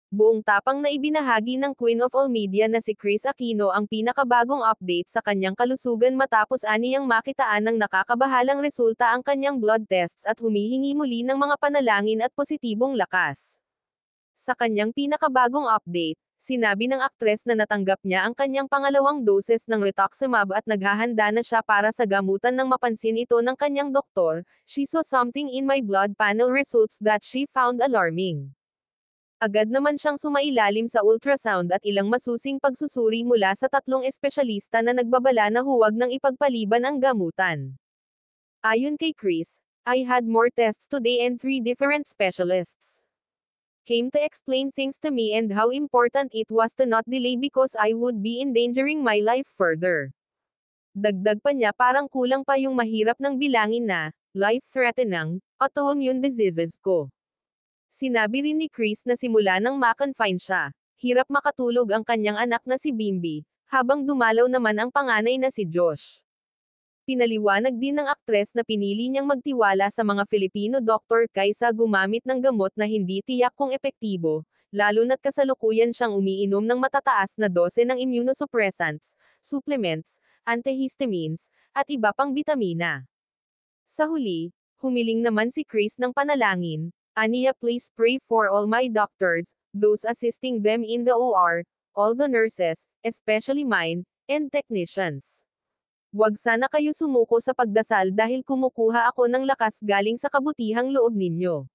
Buong tapang na ibinahagi ng Queen of All Media na si Kris Aquino ang pinakabagong update sa kanyang kalusugan matapos aniyang makitaan ng nakakabahalang resulta ang kanyang blood tests at humihingi muli ng mga panalangin at positibong lakas. Sa kanyang pinakabagong update, sinabi ng aktres na natanggap niya ang kanyang pangalawang doses ng rituximab at naghahanda na siya para sa gamutan nang mapansin ito ng kanyang doktor. "She saw something in my blood panel results that she found alarming. Agad naman siyang sumailalim sa ultrasound at ilang masusing pagsusuri mula sa 3 espesyalista na nagbabala na huwag nang ipagpaliban ang gamutan." Ayon kay Kris, "I had more tests today and 3 different specialists came to explain things to me and how important it was to not delay because I would be endangering my life further." Dagdag pa niya, "Parang kulang pa yung mahirap ng bilangin na life-threatening autoimmune diseases ko." Sinabi rin ni Kris na simula nang ma-confine siya, hirap makatulog ang kanyang anak na si Bimbi, habang dumalaw naman ang panganay na si Josh. Pinaliwanag din ng aktres na pinili niyang magtiwala sa mga Filipino doktor kaysa gumamit ng gamot na hindi tiyak kung epektibo, lalo na't kasalukuyan siyang umiinom ng matataas na dose ng immunosuppressants, supplements, antihistamines, at iba pang bitamina. Sa huli, humiling naman si Kris ng panalangin. Aniya, "Please pray for all my doctors, those assisting them in the OR, all the nurses, especially mine, and technicians. Wag sana kayo sumuko sa pagdasal dahil kumukuha ako ng lakas galing sa kabutihang loob ninyo."